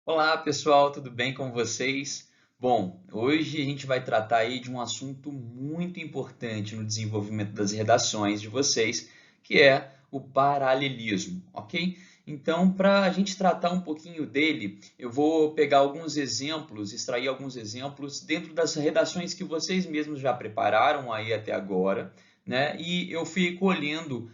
Olá, pessoal, tudo bem com vocês? Bom, hoje a gente vai tratar aí de um assunto muito importante no desenvolvimento das redações de vocês, que é o paralelismo, ok? Então, para a gente tratar um pouquinho dele, eu vou pegar alguns exemplos, extrair alguns exemplos dentro das redações que vocês mesmos já prepararam aí até agora, né? E eu fui colhendo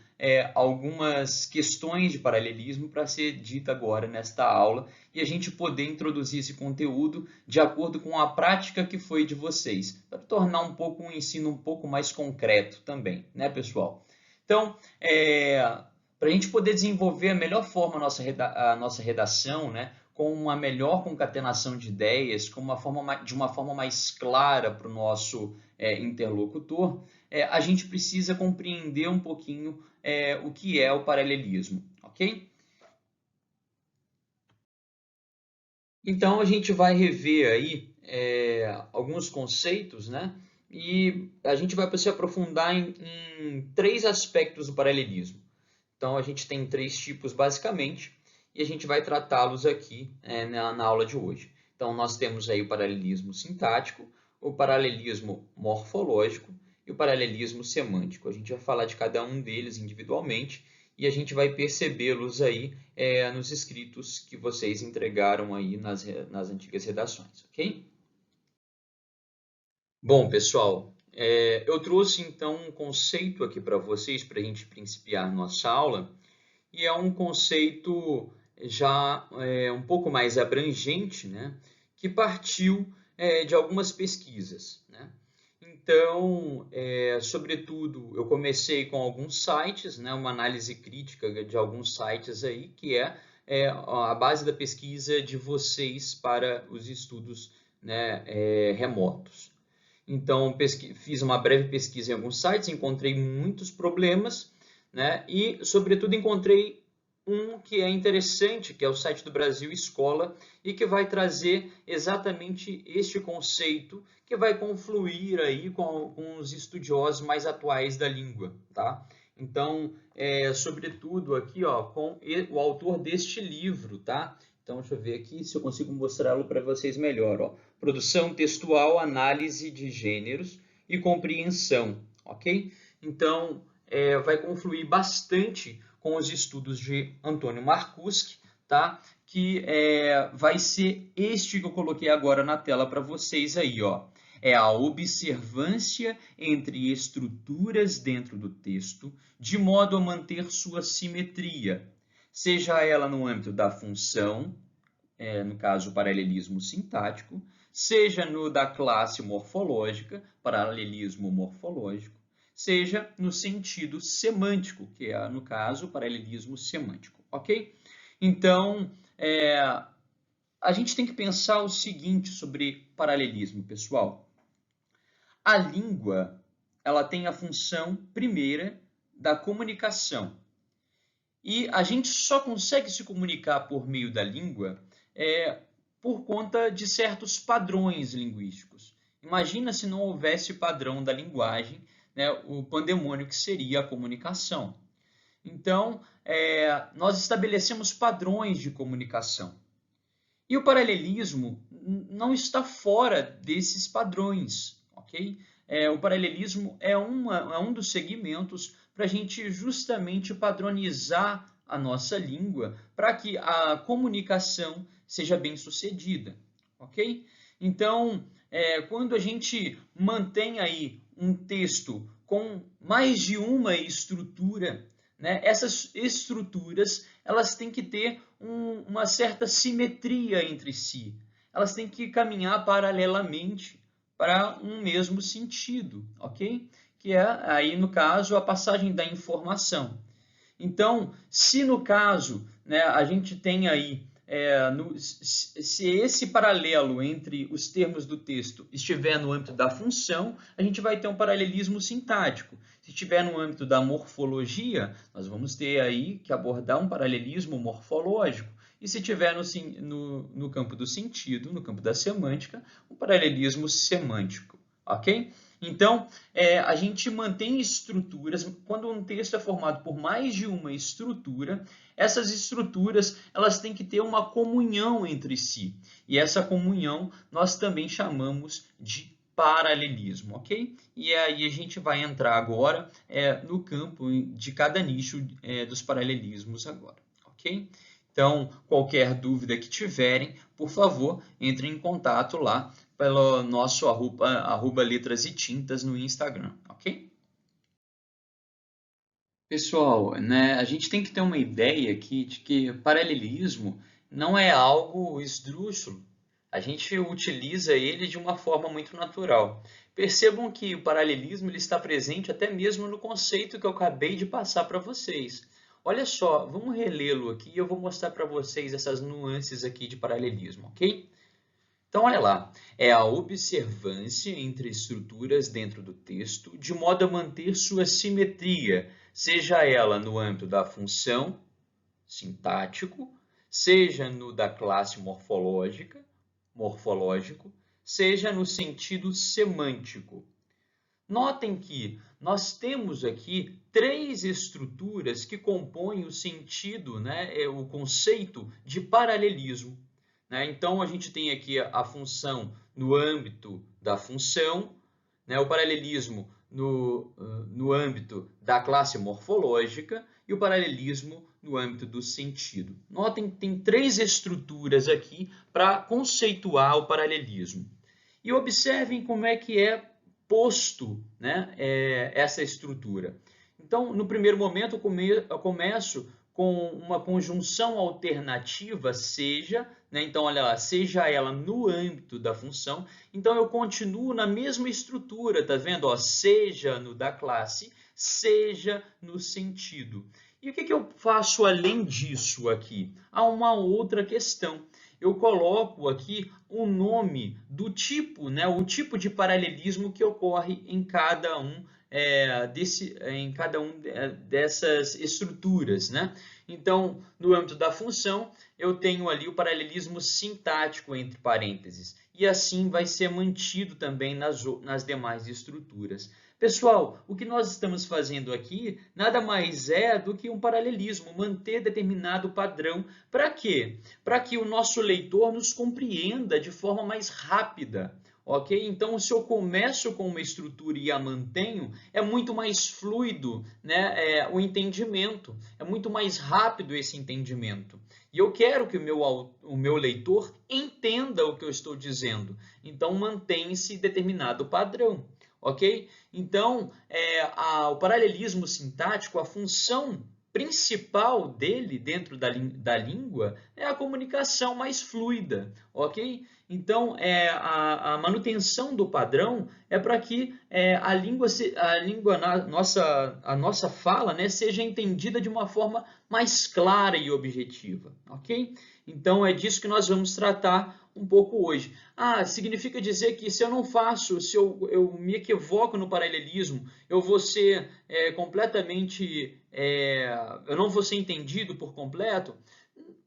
algumas questões de paralelismo para ser dita agora nesta aula e a gente poder introduzir esse conteúdo de acordo com a prática que foi de vocês, para tornar um ensino um pouco mais concreto também, né, pessoal? Então, para a gente poder desenvolver a melhor forma a nossa redação, né, com uma melhor concatenação de ideias, de uma forma mais clara para o nosso interlocutor, a gente precisa compreender um pouquinho o que é o paralelismo, ok? Então a gente vai rever aí alguns conceitos, né? E a gente vai se aprofundar em três aspectos do paralelismo. Então a gente tem três tipos basicamente e a gente vai tratá-los aqui na aula de hoje. Então nós temos aí o paralelismo sintático, o paralelismo morfológico e o paralelismo semântico. A gente vai falar de cada um deles individualmente e a gente vai percebê-los aí nos escritos que vocês entregaram aí nas antigas redações, ok? Bom, pessoal, eu trouxe então um conceito aqui para vocês para a gente principiar nossa aula e é um conceito já um pouco mais abrangente, né, que partiu de algumas pesquisas, né? Então, sobretudo, eu comecei com alguns sites, né, uma análise crítica de alguns sites aí, que é a base da pesquisa de vocês para os estudos, né, remotos. Então, fiz uma breve pesquisa em alguns sites, encontrei muitos problemas, né? E, sobretudo, encontrei um que é interessante, que é o site do Brasil Escola, e que vai trazer exatamente este conceito que vai confluir aí com os estudiosos mais atuais da língua, tá? Então, sobretudo aqui, ó, com o autor deste livro, tá? Então, deixa eu ver aqui se eu consigo mostrá-lo para vocês melhor, ó. Produção textual, análise de gêneros e compreensão, ok? Então, vai confluir bastante com os estudos de Antônio Marcuschi, tá? Que vai ser este que eu coloquei agora na tela para vocês aí, ó. É a observância entre estruturas dentro do texto, de modo a manter sua simetria, seja ela no âmbito da função, no caso, o paralelismo sintático, seja no da classe morfológica, paralelismo morfológico, seja no sentido semântico, que é, no caso, o paralelismo semântico, ok? Então, a gente tem que pensar o seguinte sobre paralelismo, pessoal. A língua, ela tem a função primeira da comunicação. E a gente só consegue se comunicar por meio da língua por conta de certos padrões linguísticos. Imagina se não houvesse padrão da linguagem, né, o pandemônio que seria a comunicação. Então, nós estabelecemos padrões de comunicação. E o paralelismo não está fora desses padrões, ok? O paralelismo é um dos segmentos para a gente justamente padronizar a nossa língua para que a comunicação seja bem sucedida, ok? Então, quando a gente mantém aí um texto com mais de uma estrutura, né, essas estruturas elas têm que ter uma certa simetria entre si. Elas têm que caminhar paralelamente para um mesmo sentido, ok? Que é aí no caso a passagem da informação. Então, se no caso, né, a gente tem aí, se esse paralelo entre os termos do texto estiver no âmbito da função, a gente vai ter um paralelismo sintático. Se estiver no âmbito da morfologia, nós vamos ter aí que abordar um paralelismo morfológico. E se estiver no campo do sentido, no campo da semântica, um paralelismo semântico, ok? Então, a gente mantém estruturas, quando um texto é formado por mais de uma estrutura, essas estruturas elas têm que ter uma comunhão entre si. E essa comunhão nós também chamamos de paralelismo, ok? E aí a gente vai entrar agora no campo de cada nicho dos paralelismos agora, ok? Então, qualquer dúvida que tiverem, por favor, entrem em contato lá pelo nosso arroba letras e tintas no Instagram, ok? Pessoal, né, a gente tem que ter uma ideia aqui de que paralelismo não é algo esdrúxulo. A gente utiliza ele de uma forma muito natural. Percebam que o paralelismo ele está presente até mesmo no conceito que eu acabei de passar para vocês. Olha só, vamos relê-lo aqui e eu vou mostrar para vocês essas nuances aqui de paralelismo, ok? Então, olha lá, é a observância entre estruturas dentro do texto, de modo a manter sua simetria, seja ela no âmbito da função, sintático, seja no da classe morfológico, seja no sentido semântico. Notem que nós temos aqui três estruturas que compõem o sentido, né, o conceito de paralelismo. Né? Então, a gente tem aqui a função no âmbito da função, né? O paralelismo no âmbito da classe morfológica e o paralelismo no âmbito do sentido. Notem que tem três estruturas aqui para conceituar o paralelismo. E observem como é que é posto, né, essa estrutura. Então, no primeiro momento, eu começo com uma conjunção alternativa, seja, né? Então, olha lá, seja ela no âmbito da função, então eu continuo na mesma estrutura, tá vendo? Ó, seja no da classe, seja no sentido. E o que eu faço além disso aqui? Há uma outra questão. Eu coloco aqui o nome do tipo, né? O tipo de paralelismo que ocorre em cada um dessas estruturas, né? Então, no âmbito da função, eu tenho ali o paralelismo sintático entre parênteses, e assim vai ser mantido também nas demais estruturas. Pessoal, o que nós estamos fazendo aqui nada mais é do que um paralelismo, manter determinado padrão. Para quê? Para que o nosso leitor nos compreenda de forma mais rápida. Ok? Então, se eu começo com uma estrutura e a mantenho, é muito mais fluido, né, o entendimento, é muito mais rápido esse entendimento. E eu quero que o meu leitor entenda o que eu estou dizendo. Então, mantém-se determinado padrão. Ok? Então, o paralelismo sintático, a função principal dele dentro da língua é a comunicação mais fluida, ok? Então, a manutenção do padrão é para que a nossa fala, né, seja entendida de uma forma mais clara e objetiva, ok? Então, é disso que nós vamos tratar um pouco hoje. Significa dizer que se eu não faço, se eu me equivoco no paralelismo, eu vou ser completamente, eu não vou ser entendido por completo?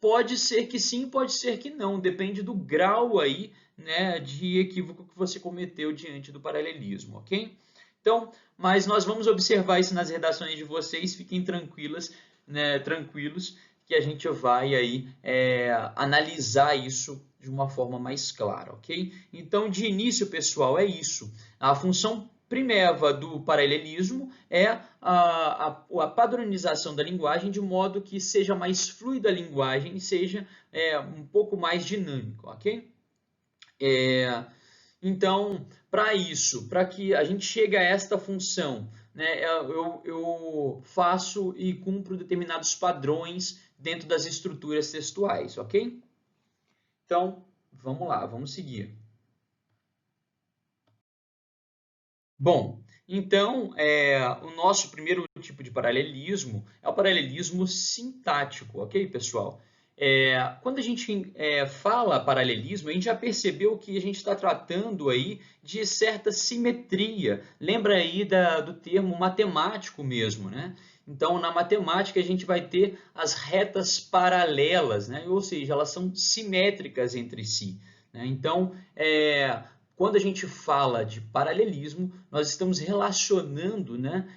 Pode ser que sim, pode ser que não, depende do grau aí, né, de equívoco que você cometeu diante do paralelismo, ok? Então, mas nós vamos observar isso nas redações de vocês, fiquem tranquilas, né, tranquilos, que a gente vai aí analisar isso de uma forma mais clara, ok? Então, de início, pessoal, é isso. A função primeva do paralelismo é a padronização da linguagem de modo que seja mais fluida a linguagem e seja um pouco mais dinâmico, ok? Então, para isso, para que a gente chegue a esta função, né, eu faço e cumpro determinados padrões dentro das estruturas textuais, ok? Então, vamos lá, vamos seguir. Bom, então, o nosso primeiro tipo de paralelismo é o paralelismo sintático, ok, pessoal? Quando a gente fala paralelismo, a gente já percebeu que a gente está tratando aí de certa simetria. Lembra aí do termo matemático mesmo, né? Então, na matemática, a gente vai ter as retas paralelas, né? Ou seja, elas são simétricas entre si, né? Então, quando a gente fala de paralelismo, nós estamos relacionando, né,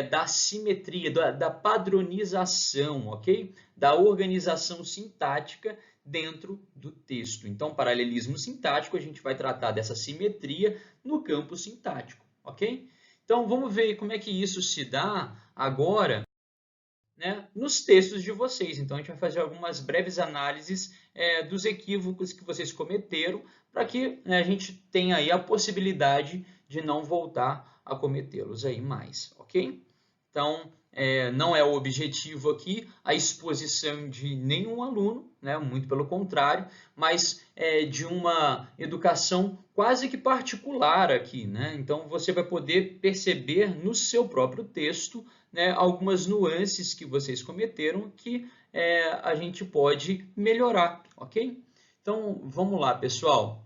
da simetria, da padronização, ok? Da organização sintática dentro do texto. Então, paralelismo sintático, a gente vai tratar dessa simetria no campo sintático, ok? Então, vamos ver como é que isso se dá agora, né, nos textos de vocês. Então, a gente vai fazer algumas breves análises dos equívocos que vocês cometeram, para que, né, a gente tenha aí a possibilidade de não voltar a cometê-los aí mais, ok? Então, não é o objetivo aqui a exposição de nenhum aluno, né, muito pelo contrário, mas de uma educação quase que particular aqui, né? Então, você vai poder perceber no seu próprio texto, né, algumas nuances que vocês cometeram que a gente pode melhorar, ok? Então, vamos lá, pessoal.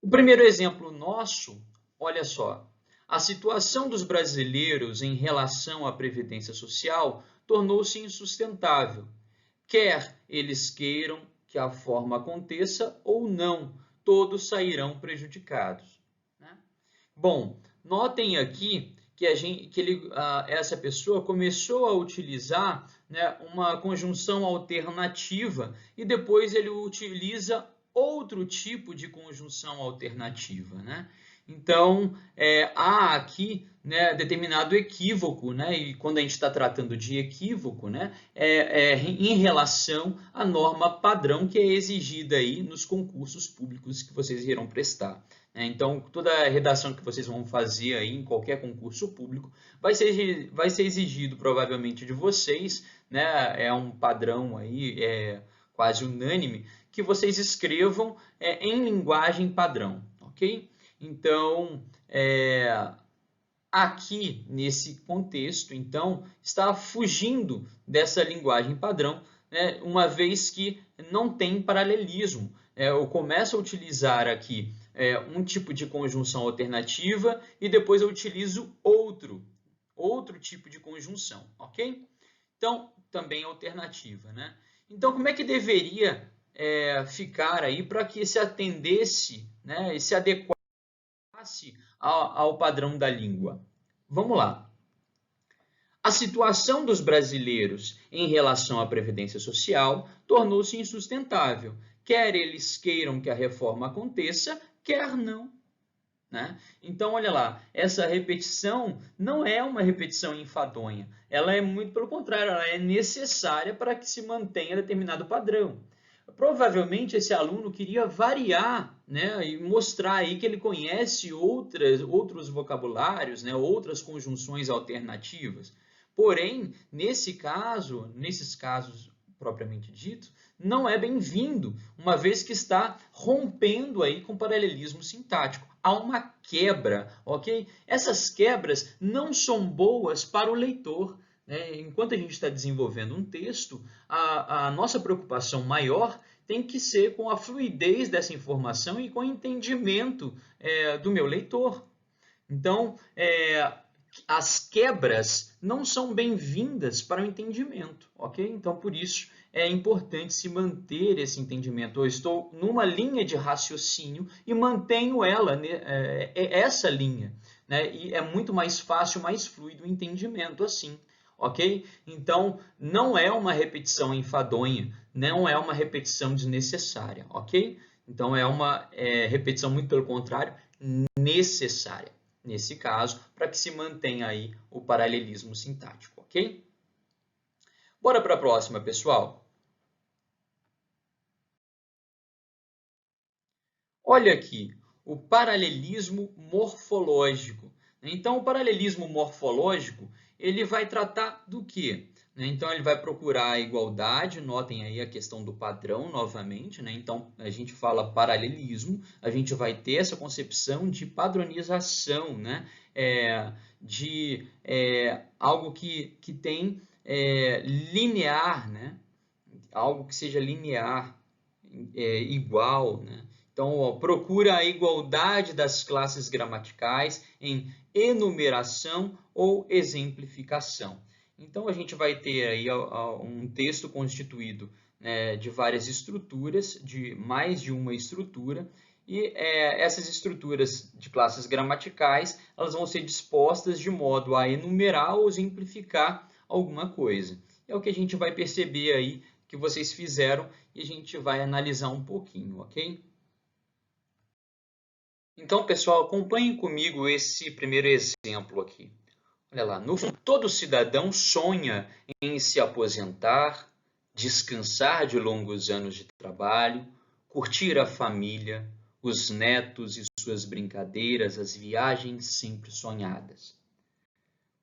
O primeiro exemplo nosso, olha só, a situação dos brasileiros em relação à Previdência Social tornou-se insustentável, quer eles queiram que a forma aconteça ou não, todos sairão prejudicados, né? Bom, notem aqui que, essa pessoa começou a utilizar, né, uma conjunção alternativa e depois ele utiliza outro tipo de conjunção alternativa, né? Então, há aqui, né, determinado equívoco, né? E quando a gente está tratando de equívoco, né, em relação à norma padrão que é exigida aí nos concursos públicos que vocês irão prestar. Então, toda a redação que vocês vão fazer aí em qualquer concurso público vai ser exigido provavelmente de vocês, né? É um padrão aí, quase unânime, que vocês escrevam em linguagem padrão, ok? Então, aqui nesse contexto, então, está fugindo dessa linguagem padrão, né? Uma vez que não tem paralelismo. Eu começo a utilizar aqui um tipo de conjunção alternativa e depois eu utilizo outro tipo de conjunção, ok? Então, também alternativa, né? Então, como é que deveria ficar aí para que se atendesse, né, e se adequasse ao padrão da língua? Vamos lá. A situação dos brasileiros em relação à Previdência Social tornou-se insustentável, quer eles queiram que a reforma aconteça, quer não, né? Então, olha lá, essa repetição não é uma repetição enfadonha, ela é muito pelo contrário, ela é necessária para que se mantenha determinado padrão. Provavelmente esse aluno queria variar, né, e mostrar aí que ele conhece outros vocabulários, né, outras conjunções alternativas. Porém, nesses casos propriamente dito, não é bem-vindo, uma vez que está rompendo aí com o paralelismo sintático. Há uma quebra, ok? Essas quebras não são boas para o leitor, né? Enquanto a gente está desenvolvendo um texto, a nossa preocupação maior tem que ser com a fluidez dessa informação e com o entendimento do meu leitor. Então, as quebras não são bem-vindas para o entendimento, ok? Então, por isso, é importante se manter esse entendimento. Eu estou numa linha de raciocínio e mantenho essa linha, né? E é muito mais fácil, mais fluido o entendimento assim, ok? Então, não é uma repetição enfadonha, não é uma repetição desnecessária, ok? Então, é uma repetição, muito pelo contrário, necessária, nesse caso, para que se mantenha aí o paralelismo sintático, ok? Bora para a próxima, pessoal. Olha aqui, o paralelismo morfológico. Então, o paralelismo morfológico, ele vai tratar do quê? Então, ele vai procurar a igualdade, notem aí a questão do padrão novamente, né? Então, a gente fala paralelismo, a gente vai ter essa concepção de padronização, né? De algo que tem linear, né? Algo que seja linear, igual, né? Então, ó, procura a igualdade das classes gramaticais em enumeração ou exemplificação. Então, a gente vai ter aí um texto constituído, né, de várias estruturas, de mais de uma estrutura, e essas estruturas de classes gramaticais, elas vão ser dispostas de modo a enumerar ou exemplificar alguma coisa. É o que a gente vai perceber aí que vocês fizeram e a gente vai analisar um pouquinho, ok? Então, pessoal, acompanhem comigo esse primeiro exemplo aqui. Olha lá, no fundo, todo cidadão sonha em se aposentar, descansar de longos anos de trabalho, curtir a família, os netos e suas brincadeiras, as viagens sempre sonhadas.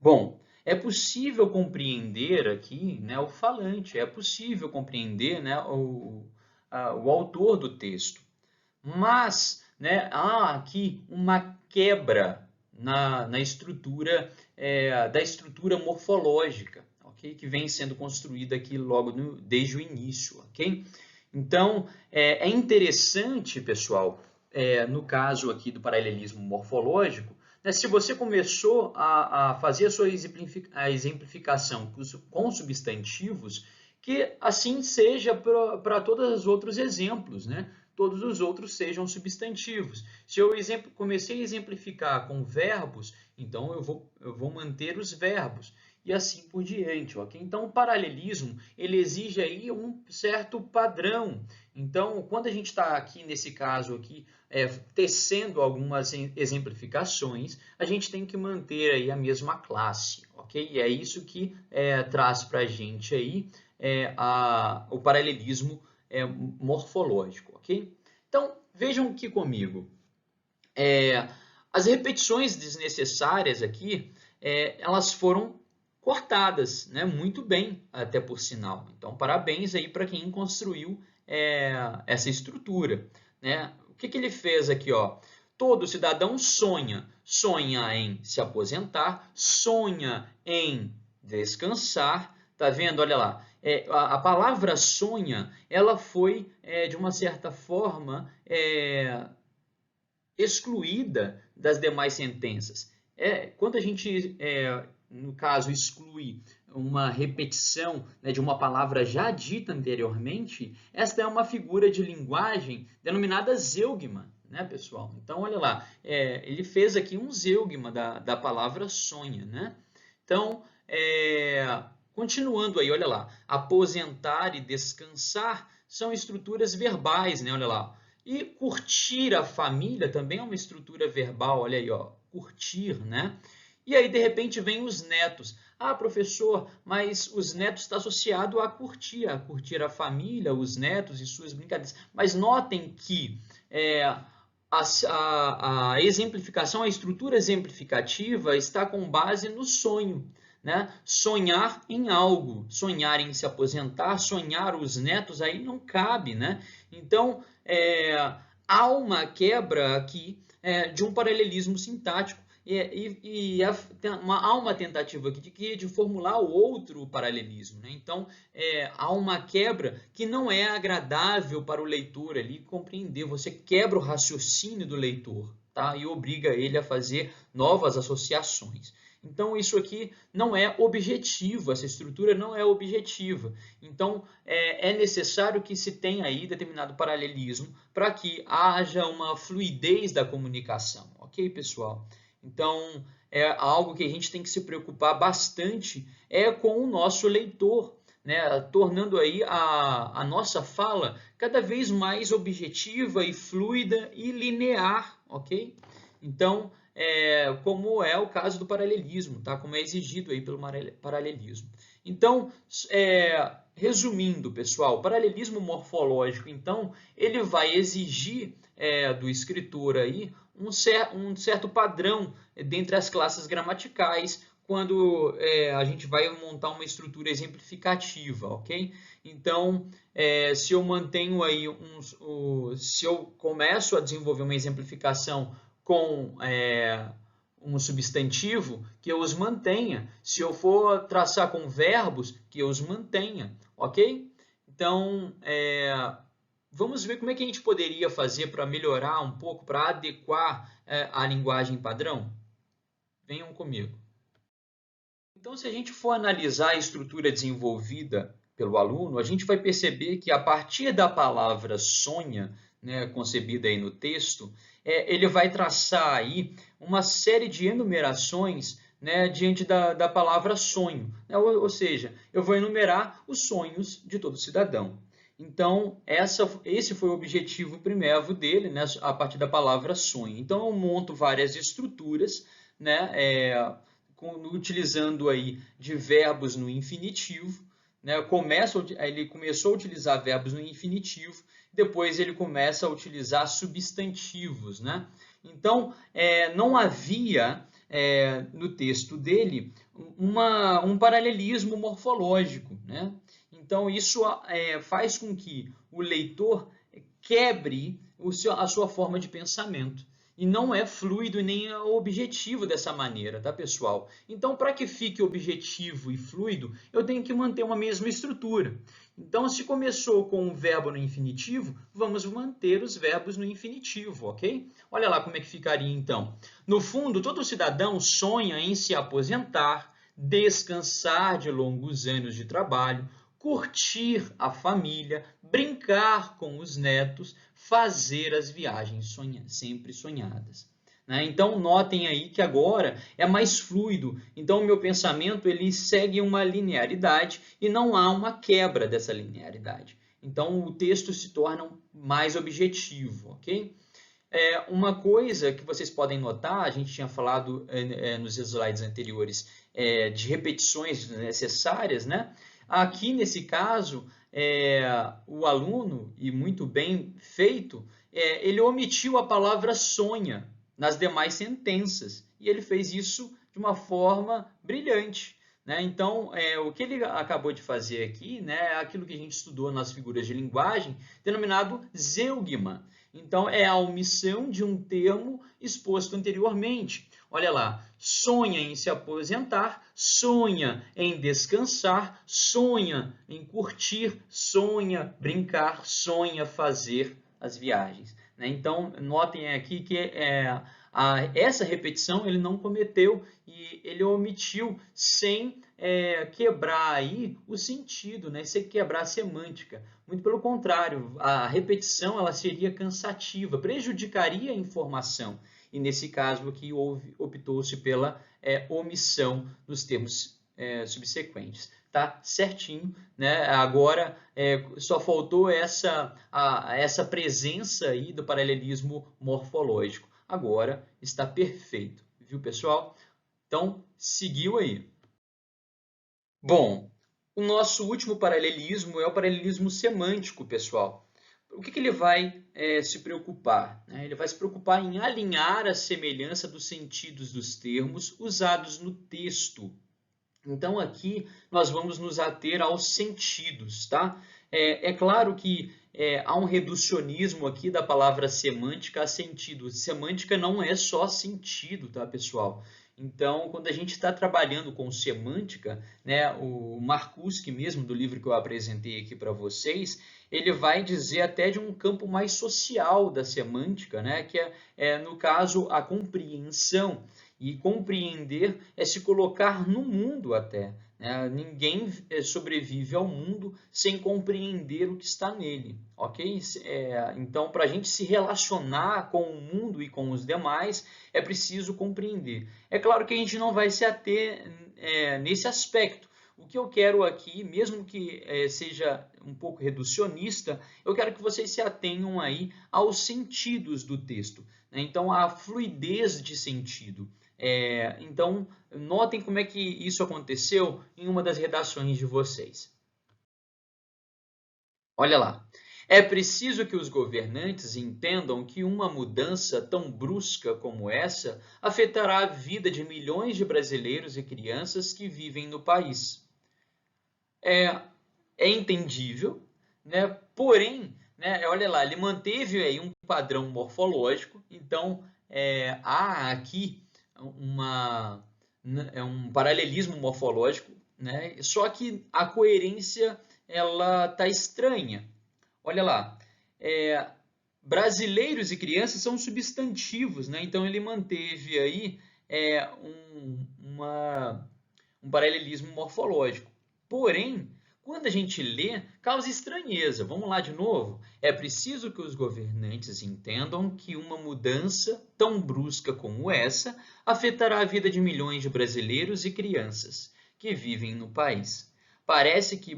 Bom, é possível compreender aqui, né, o falante, é possível compreender, né, o autor do texto. Mas, né, há aqui uma quebra na estrutura, da estrutura morfológica, ok? Que vem sendo construída aqui logo desde o início, ok? Então, é interessante, pessoal, no caso aqui do paralelismo morfológico, né, se você começou a fazer a sua exemplificação com substantivos, que assim seja para todos os outros exemplos, né? Todos os outros sejam substantivos. Se eu comecei a exemplificar com verbos, então eu vou manter os verbos e assim por diante, ok? Então, o paralelismo, ele exige aí um certo padrão. Então, quando a gente está aqui, nesse caso aqui, tecendo algumas exemplificações, a gente tem que manter aí a mesma classe, ok? E é isso que traz para a gente aí o paralelismo morfológico, ok? Então, vejam aqui comigo. As repetições desnecessárias aqui, elas foram cortadas, né? Muito bem, até por sinal. Então, parabéns aí para quem construiu essa estrutura, né? O que ele fez aqui, ó? Todo cidadão sonha. Sonha em se aposentar, sonha em descansar. Tá vendo? Olha lá. A palavra sonha, ela foi, de uma certa forma, excluída das demais sentenças. Quando a gente, no caso, exclui uma repetição, né, de uma palavra já dita anteriormente, esta é uma figura de linguagem denominada zeugma, né, pessoal? Então, olha lá, ele fez aqui um zeugma da palavra sonha, né? Então, continuando aí, olha lá, aposentar e descansar são estruturas verbais, né? Olha lá. E curtir a família também é uma estrutura verbal, olha aí, ó, curtir, né? E aí, de repente, vem os netos. Ah, professor, mas os netos está associado a curtir a família, os netos e suas brincadeiras. Mas notem que a exemplificação, a estrutura exemplificativa está com base no sonho, né? Sonhar em algo, sonhar em se aposentar, sonhar os netos, aí não cabe, né? Então, há uma quebra aqui de um paralelismo sintático há uma tentativa aqui de formular o outro paralelismo, né? Então, há uma quebra que não é agradável para o leitor ali compreender. Você quebra o raciocínio do leitor, tá? E obriga ele a fazer novas associações. Então, isso aqui não é objetivo, essa estrutura não é objetiva. Então, é necessário que se tenha aí determinado paralelismo para que haja uma fluidez da comunicação, ok, pessoal? Então, é algo que a gente tem que se preocupar bastante com o nosso leitor, né? Tornando aí a nossa fala cada vez mais objetiva e fluida e linear, ok? Então, como é o caso do paralelismo, tá? Como é exigido aí pelo paralelismo. Então, resumindo, pessoal, o paralelismo morfológico, então, ele vai exigir do escritor aí um certo padrão dentre as classes gramaticais quando a gente vai montar uma estrutura exemplificativa, ok? Então, se eu mantenho aí se eu começo a desenvolver uma exemplificação com um substantivo, que eu os mantenha. Se eu for traçar com verbos, que eu os mantenha, ok? Então, vamos ver como é que a gente poderia fazer para melhorar um pouco, para adequar a linguagem padrão? Venham comigo. Então, se a gente for analisar a estrutura desenvolvida pelo aluno, a gente vai perceber que a partir da palavra sonha, né, concebida aí no texto, ele vai traçar aí uma série de enumerações, né, diante da palavra sonho, né? Ou seja, eu vou enumerar os sonhos de todo cidadão. Então, esse foi o objetivo primeiro dele, né, a partir da palavra sonho. Então, eu monto várias estruturas, né, utilizando aí de verbos no infinitivo, né? Ele começou a utilizar verbos no infinitivo, depois ele começa a utilizar substantivos, né? Então, não havia no texto dele um paralelismo morfológico, né? Então, isso faz com que o leitor quebre a sua forma de pensamento. E não é fluido e nem é objetivo dessa maneira, tá, pessoal? Então, para que fique objetivo e fluido, eu tenho que manter uma mesma estrutura. Então, se começou com um verbo no infinitivo, vamos manter os verbos no infinitivo, ok? Olha lá como é que ficaria, então. No fundo, todo cidadão sonha em se aposentar, descansar de longos anos de trabalho, curtir a família, brincar com os netos, fazer as viagens sempre sonhadas. Né? Então, notem aí que agora é mais fluido. Então, o meu pensamento ele segue uma linearidade e não há uma quebra dessa linearidade. Então, o texto se torna mais objetivo, ok? Uma coisa que vocês podem notar, a gente tinha falado nos slides anteriores de repetições necessárias, né? Aqui, nesse caso, o aluno, e muito bem feito, ele omitiu a palavra sonha nas demais sentenças, e ele fez isso de uma forma brilhante. Né? Então, o que ele acabou de fazer aqui, né, é aquilo que a gente estudou nas figuras de linguagem, denominado zeugma. Então, é a omissão de um termo exposto anteriormente. Olha lá, sonha em se aposentar, sonha em descansar, sonha em curtir, sonha brincar, sonha fazer as viagens. Né? Então, notem aqui que essa repetição ele não cometeu e ele omitiu sem quebrar aí o sentido, né? Sem quebrar a semântica. Muito pelo contrário, a repetição ela seria cansativa, prejudicaria a informação. E nesse caso aqui optou-se pela omissão dos termos subsequentes. Tá certinho, né? Agora só faltou essa presença aí do paralelismo morfológico. Agora está perfeito, viu, pessoal? Então, seguiu aí. Bom, o nosso último paralelismo é o paralelismo semântico, pessoal. O que ele vai se preocupar? Né? Ele vai se preocupar em alinhar a semelhança dos sentidos dos termos usados no texto. Então, aqui nós vamos nos ater aos sentidos, tá? É claro que há um reducionismo aqui da palavra semântica a sentido. Semântica não é só sentido, tá, pessoal? Então, quando a gente está trabalhando com semântica, né, o Marcuski mesmo, do livro que eu apresentei aqui para vocês, ele vai dizer até de um campo mais social da semântica, né, que no caso, a compreensão. E compreender é se colocar no mundo até. Né? Ninguém sobrevive ao mundo sem compreender o que está nele, ok? Então, para a gente se relacionar com o mundo e com os demais, é preciso compreender. É claro que a gente não vai se ater nesse aspecto. O que eu quero aqui, mesmo que seja um pouco reducionista, eu quero que vocês se atenham aí aos sentidos do texto. Né? Então, a fluidez de sentido. Então, notem como é que isso aconteceu em uma das redações de vocês. Olha lá. É preciso que os governantes entendam que uma mudança tão brusca como essa afetará a vida de milhões de brasileiros e crianças que vivem no país. É entendível, né? Porém, né, olha lá, ele manteve aí um padrão morfológico, então há aqui um paralelismo morfológico, né? Só que a coerência ela tá estranha. Olha lá, brasileiros e crianças são substantivos, né? Então ele manteve aí um paralelismo morfológico. Porém, quando a gente lê, causa estranheza. Vamos lá de novo? É preciso que os governantes entendam que uma mudança tão brusca como essa afetará a vida de milhões de brasileiros e crianças que vivem no país. Parece que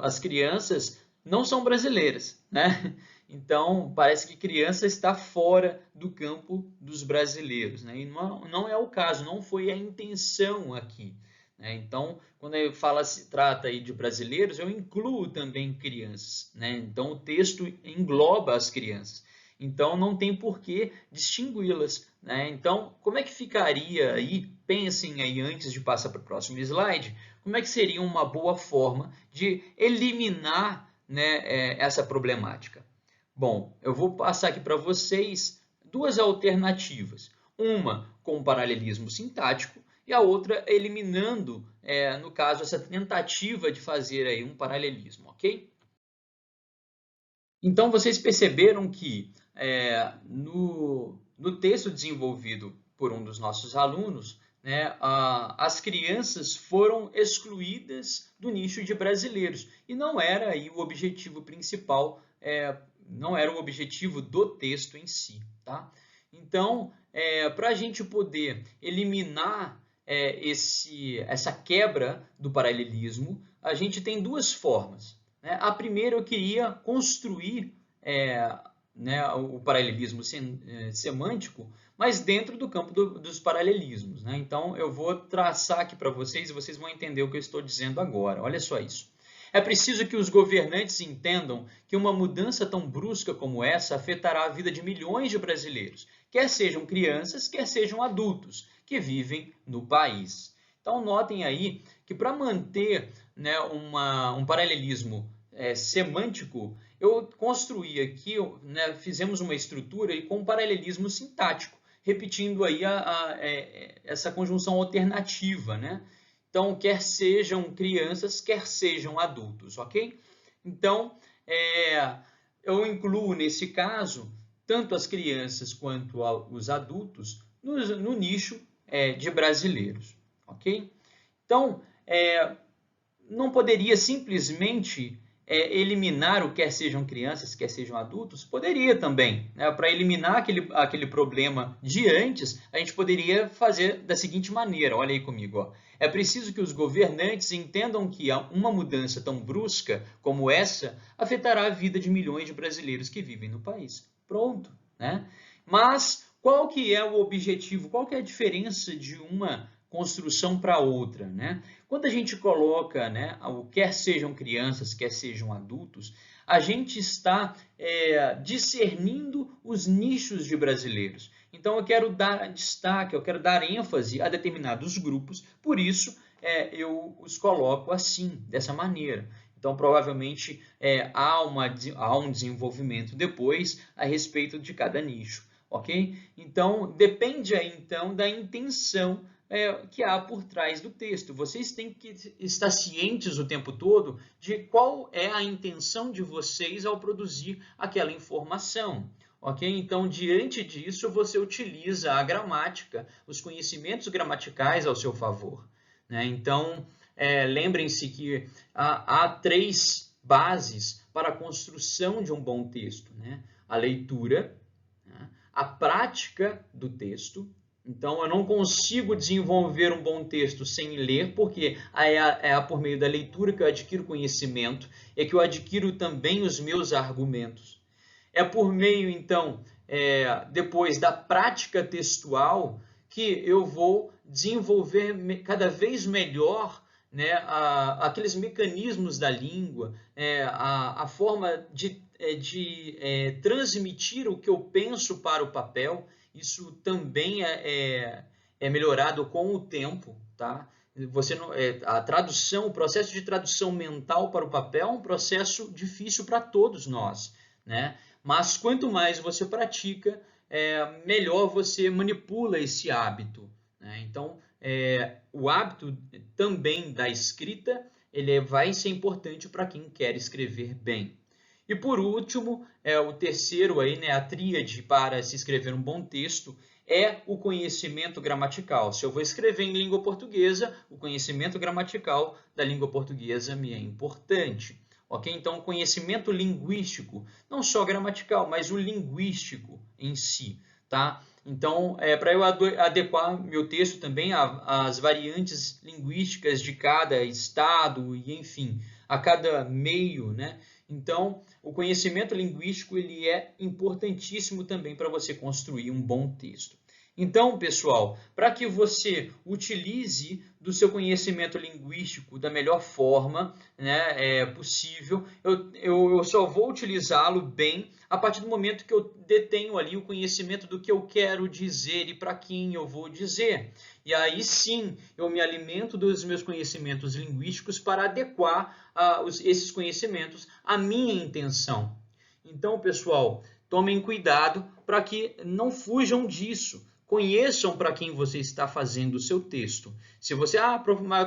as crianças não são brasileiras, né? Então, parece que criança está fora do campo dos brasileiros, né? E não é o caso, não foi a intenção aqui. Então, quando se trata aí de brasileiros, eu incluo também crianças, né? Então, o texto engloba as crianças. Então, não tem por que distingui-las, né? Então, como é que ficaria aí? Pensem aí antes de passar para o próximo slide, como é que seria uma boa forma de eliminar, né, essa problemática? Bom, eu vou passar aqui para vocês duas alternativas. Uma com paralelismo sintático e a outra eliminando, no caso, essa tentativa de fazer aí um paralelismo, ok? Então, vocês perceberam que no texto desenvolvido por um dos nossos alunos, né, as crianças foram excluídas do nicho de brasileiros. E não era aí o objetivo principal, não era o objetivo do texto em si. Tá? Então, para a gente poder eliminar essa quebra do paralelismo, a gente tem duas formas. Né? A primeira, eu queria construir né, o paralelismo semântico, mas dentro do campo dos paralelismos. Né? Então, eu vou traçar aqui para vocês e vocês vão entender o que eu estou dizendo agora. Olha só isso. É preciso que os governantes entendam que uma mudança tão brusca como essa afetará a vida de milhões de brasileiros, quer sejam crianças, quer sejam adultos, que vivem no país. Então, notem aí que para manter, né, um paralelismo semântico, eu construí aqui, né, fizemos uma estrutura e com um paralelismo sintático, repetindo aí essa conjunção alternativa, né? Então, quer sejam crianças, quer sejam adultos, ok? Então, eu incluo nesse caso tanto as crianças quanto os adultos no nicho de brasileiros, ok? Então, não poderia simplesmente eliminar o quer sejam crianças, quer sejam adultos? Poderia também. Né? Para eliminar aquele problema de antes, a gente poderia fazer da seguinte maneira, olha aí comigo. Ó. É preciso que os governantes entendam que uma mudança tão brusca como essa afetará a vida de milhões de brasileiros que vivem no país. Pronto. Né? Mas qual que é o objetivo, qual que é a diferença de uma construção para outra, né? Quando a gente coloca, né, quer sejam crianças, quer sejam adultos, a gente está discernindo os nichos de brasileiros. Então, eu quero dar destaque, eu quero dar ênfase a determinados grupos, por isso eu os coloco assim, dessa maneira. Então, provavelmente, há um desenvolvimento depois a respeito de cada nicho, ok? Então, depende aí, então, da intenção que há por trás do texto. Vocês têm que estar cientes o tempo todo de qual é a intenção de vocês ao produzir aquela informação. Ok? Então, diante disso, você utiliza a gramática, os conhecimentos gramaticais ao seu favor. Né? Então, lembrem-se que há 3 bases para a construção de um bom texto. Né? A leitura, né? A prática do texto. Então, eu não consigo desenvolver um bom texto sem ler, porque é por meio da leitura que eu adquiro conhecimento, é que eu adquiro também os meus argumentos. É por meio, então, depois da prática textual, que eu vou desenvolver cada vez melhor, né, aqueles mecanismos da língua, a forma de transmitir o que eu penso para o papel. Isso também é melhorado com o tempo, tá? A tradução, o processo de tradução mental para o papel é um processo difícil para todos nós, né? Mas quanto mais você pratica, melhor você manipula esse hábito, né? Então, o hábito também da escrita, ele vai ser importante para quem quer escrever bem. E por último, o terceiro aí, né, a tríade para se escrever um bom texto é o conhecimento gramatical. Se eu vou escrever em língua portuguesa, o conhecimento gramatical da língua portuguesa me é importante. Ok? Então, o conhecimento linguístico, não só gramatical, mas o linguístico em si. Tá? Então, para eu adequar meu texto também às variantes linguísticas de cada estado e, enfim, a cada meio, né? Então, o conhecimento linguístico ele é importantíssimo também para você construir um bom texto. Então, pessoal, para que você utilize do seu conhecimento linguístico da melhor forma, né, possível, eu só vou utilizá-lo bem a partir do momento que eu detenho ali o conhecimento do que eu quero dizer e para quem eu vou dizer. E aí sim, eu me alimento dos meus conhecimentos linguísticos para adequar esses conhecimentos à minha intenção. Então, pessoal, tomem cuidado para que não fujam disso. Conheçam para quem você está fazendo o seu texto. Se você,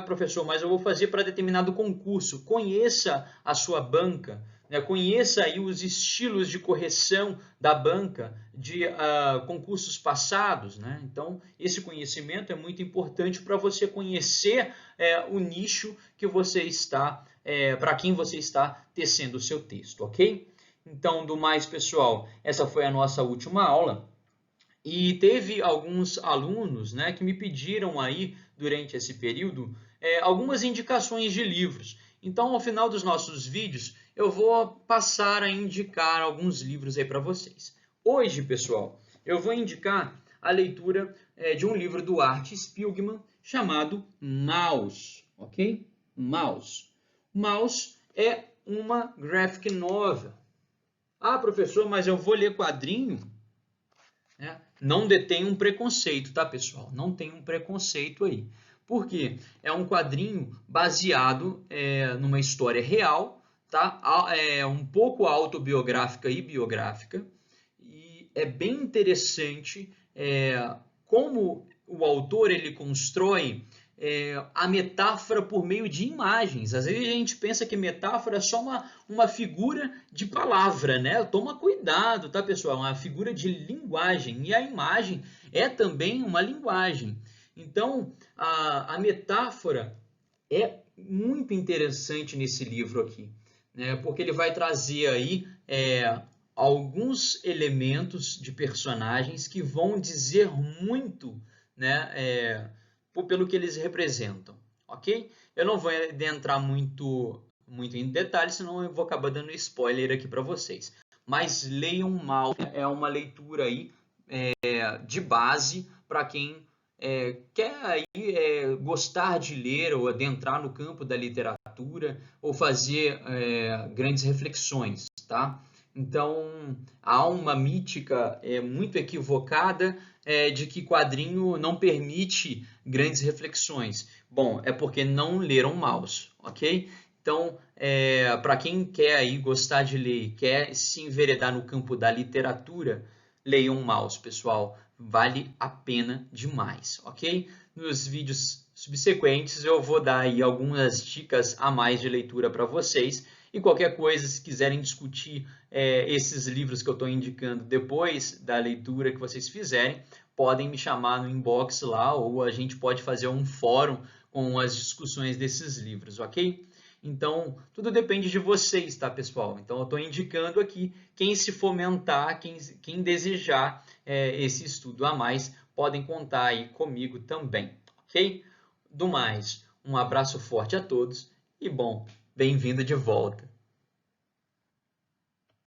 professor, mas eu vou fazer para determinado concurso, conheça a sua banca, né? Conheça aí os estilos de correção da banca de concursos passados, né? Então, esse conhecimento é muito importante para você conhecer o nicho que você está, para quem você está tecendo o seu texto, ok? Então, do mais, pessoal, essa foi a nossa última aula. E teve alguns alunos, né, que me pediram aí, durante esse período, algumas indicações de livros. Então, ao final dos nossos vídeos, eu vou passar a indicar alguns livros aí para vocês. Hoje, pessoal, eu vou indicar a leitura de um livro do Art Spiegelman chamado Maus, ok? Maus. Maus é uma graphic novel. Ah, professor, mas eu vou ler quadrinho? Não detém um preconceito, tá, pessoal? Não tem um preconceito aí. Por quê? É um quadrinho baseado numa história real, tá? Um pouco autobiográfica e biográfica. E é bem interessante como o autor ele constrói a metáfora por meio de imagens. Às vezes a gente pensa que metáfora é só uma figura de palavra, né? Toma cuidado, tá, pessoal? É uma figura de linguagem. E a imagem é também uma linguagem. Então, a metáfora é muito interessante nesse livro aqui, né? Porque ele vai trazer aí alguns elementos de personagens que vão dizer muito, né? Pelo que eles representam, ok? Eu não vou adentrar muito em detalhes, senão eu vou acabar dando spoiler aqui para vocês. Mas leiam Maus, é uma leitura aí de base para quem quer aí, gostar de ler ou adentrar no campo da literatura ou fazer grandes reflexões, tá? Então, há uma mítica muito equivocada de que quadrinho não permite grandes reflexões. Bom, é porque não leram Maus, ok? Então, para quem quer aí gostar de ler, quer se enveredar no campo da literatura, leiam Maus, pessoal. Vale a pena demais, ok? Nos vídeos subsequentes eu vou dar aí algumas dicas a mais de leitura para vocês. E qualquer coisa, se quiserem discutir esses livros que eu estou indicando depois da leitura que vocês fizerem, podem me chamar no inbox lá ou a gente pode fazer um fórum com as discussões desses livros, ok? Então, tudo depende de vocês, tá, pessoal? Então, eu estou indicando aqui quem se fomentar, quem desejar esse estudo a mais, podem contar aí comigo também, ok? Do mais, um abraço forte a todos e, bom, bem-vindo de volta.